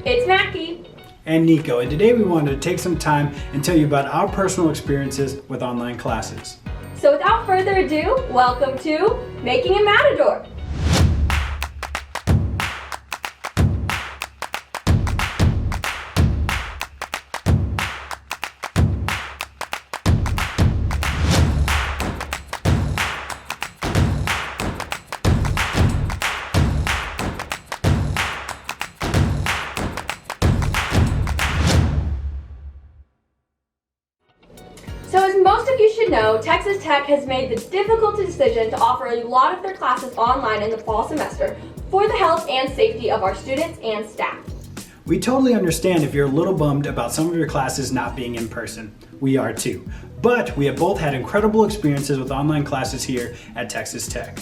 It's Maky and Niko, and today we wanted to take some time and tell you about our personal experiences with online classes. So without further ado, welcome to Making a Matador. So as most of you should know, Texas Tech has made the difficult decision to offer a lot of their classes online in the fall semester for the health and safety of our students and staff. We totally understand if you're a little bummed about some of your classes not being in person. We are too. But we have both had incredible experiences with online classes here at Texas Tech.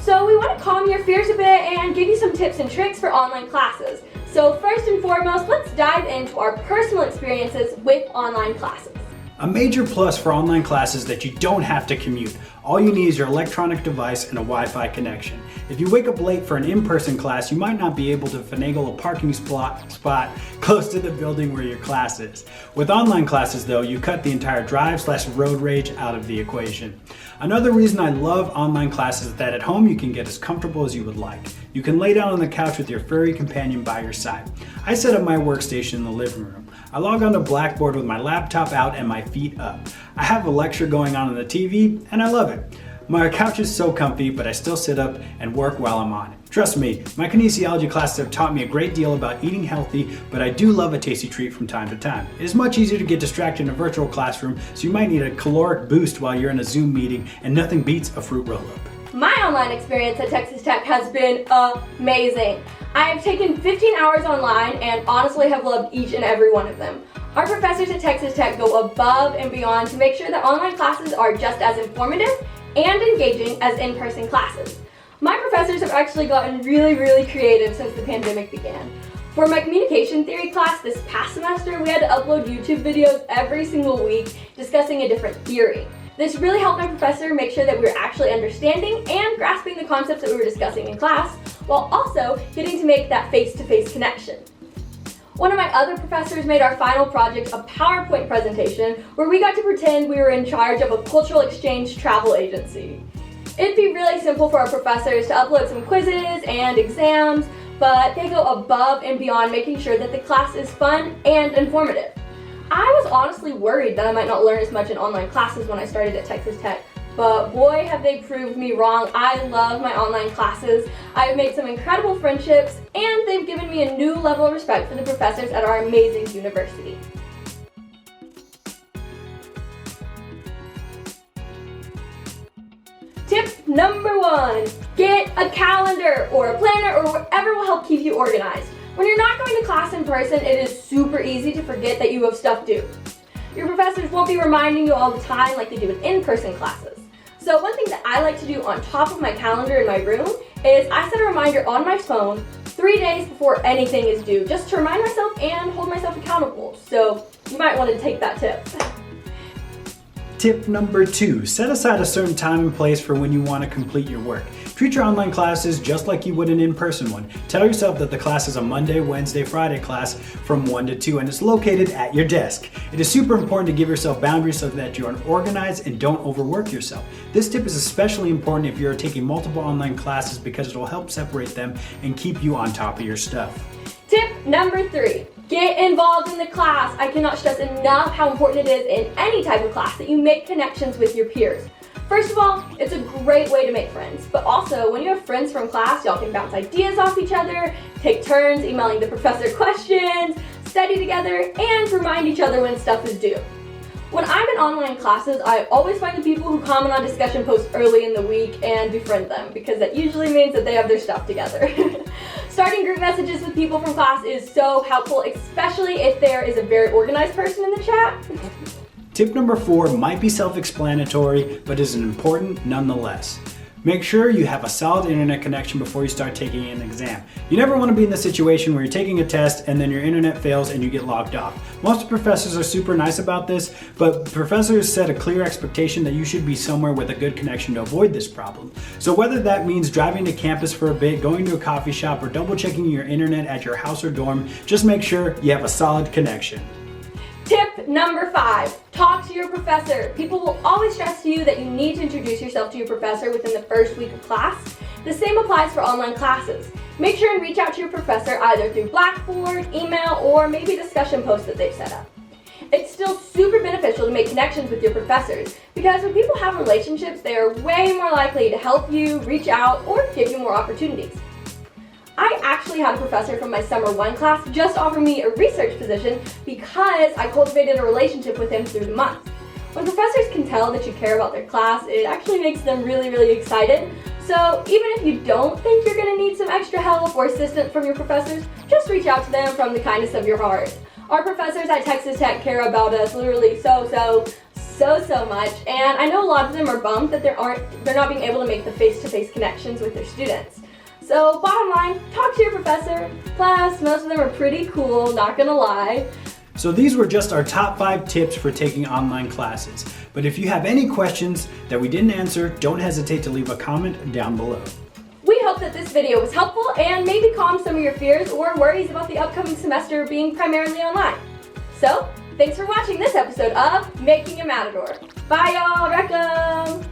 So we want to calm your fears a bit and give you some tips and tricks for online classes. So first and foremost, let's dive into our personal experiences with online classes. A major plus for online classes is that you don't have to commute. All you need is your electronic device and a Wi-Fi connection. If you wake up late for an in-person class, you might not be able to finagle a parking spot close to the building where your class is. With online classes though, you cut the entire drive/road rage out of the equation. Another reason I love online classes is that at home you can get as comfortable as you would like. You can lay down on the couch with your furry companion by your side. I set up my workstation in the living room. I log on to Blackboard with my laptop out and my feet up. I have a lecture going on the TV and I love it. My couch is so comfy, but I still sit up and work while I'm on it. Trust me, my kinesiology classes have taught me a great deal about eating healthy, but I do love a tasty treat from time to time. It is much easier to get distracted in a virtual classroom, so you might need a caloric boost while you're in a Zoom meeting, and nothing beats a fruit roll-up. My online experience at Texas Tech has been amazing. I have taken 15 hours online and honestly have loved each and every one of them. Our professors at Texas Tech go above and beyond to make sure that online classes are just as informative and engaging as in-person classes. My professors have actually gotten really creative since the pandemic began. For my communication theory class this past semester, we had to upload YouTube videos every single week discussing a different theory. This really helped my professor make sure that we were actually understanding and grasping the concepts that we were discussing in class, while also getting to make that face-to-face connection. One of my other professors made our final project a PowerPoint presentation where we got to pretend we were in charge of a cultural exchange travel agency. It'd be really simple for our professors to upload some quizzes and exams, but they go above and beyond making sure that the class is fun and informative. I was honestly worried that I might not learn as much in online classes when I started at Texas Tech, but boy have they proved me wrong. I love my online classes. I've made some incredible friendships, and they've given me a new level of respect for the professors at our amazing university. Tip number 1, get a calendar or a planner or whatever will help keep you organized. When you're not going to class in person, it is super easy to forget that you have stuff due. Your professors won't be reminding you all the time like they do in in-person classes. So one thing that I like to do on top of my calendar in my room is I set a reminder on my phone 3 days before anything is due, just to remind myself and hold myself accountable. So you might want to take that tip. Tip number 2, set aside a certain time and place for when you want to complete your work. Treat your online classes just like you would an in-person one. Tell yourself that the class is a Monday, Wednesday, Friday class from 1 to 2 and it's located at your desk. It is super important to give yourself boundaries so that you are organized and don't overwork yourself. This tip is especially important if you're taking multiple online classes because it will help separate them and keep you on top of your stuff. Tip number 3, get involved in the class. I cannot stress enough how important it is in any type of class that you make connections with your peers. First of all, it's a great way to make friends, but also when you have friends from class, y'all can bounce ideas off each other, take turns emailing the professor questions, study together, and remind each other when stuff is due. When I'm in online classes, I always find the people who comment on discussion posts early in the week and befriend them, because that usually means that they have their stuff together. Starting group messages with people from class is so helpful, especially if there is a very organized person in the chat. Tip number 4 might be self-explanatory, but is important nonetheless. Make sure you have a solid internet connection before you start taking an exam. You never want to be in the situation where you're taking a test and then your internet fails and you get logged off. Most professors are super nice about this, but professors set a clear expectation that you should be somewhere with a good connection to avoid this problem. So whether that means driving to campus for a bit, going to a coffee shop, or double checking your internet at your house or dorm, just make sure you have a solid connection. Tip number 5, talk to your professor. People will always stress to you that you need to introduce yourself to your professor within the first week of class. The same applies for online classes. Make sure and reach out to your professor either through Blackboard, email, or maybe a discussion post that they've set up. It's still super beneficial to make connections with your professors because when people have relationships, they are way more likely to help you, reach out, or give you more opportunities. I actually had a professor from my summer 1 class just offer me a research position because I cultivated a relationship with him through the month. When professors can tell that you care about their class, it actually makes them really excited. So even if you don't think you're going to need some extra help or assistance from your professors, just reach out to them from the kindness of your heart. Our professors at Texas Tech care about us literally so much, and I know a lot of them are bummed that they're not being able to make the face-to-face connections with their students. So bottom line, talk to your professor. Plus, most of them are pretty cool, not gonna lie. So these were just our top 5 tips for taking online classes. But if you have any questions that we didn't answer, don't hesitate to leave a comment down below. We hope that this video was helpful and maybe calmed some of your fears or worries about the upcoming semester being primarily online. So, thanks for watching this episode of Making a Matador. Bye y'all, Wreck 'em!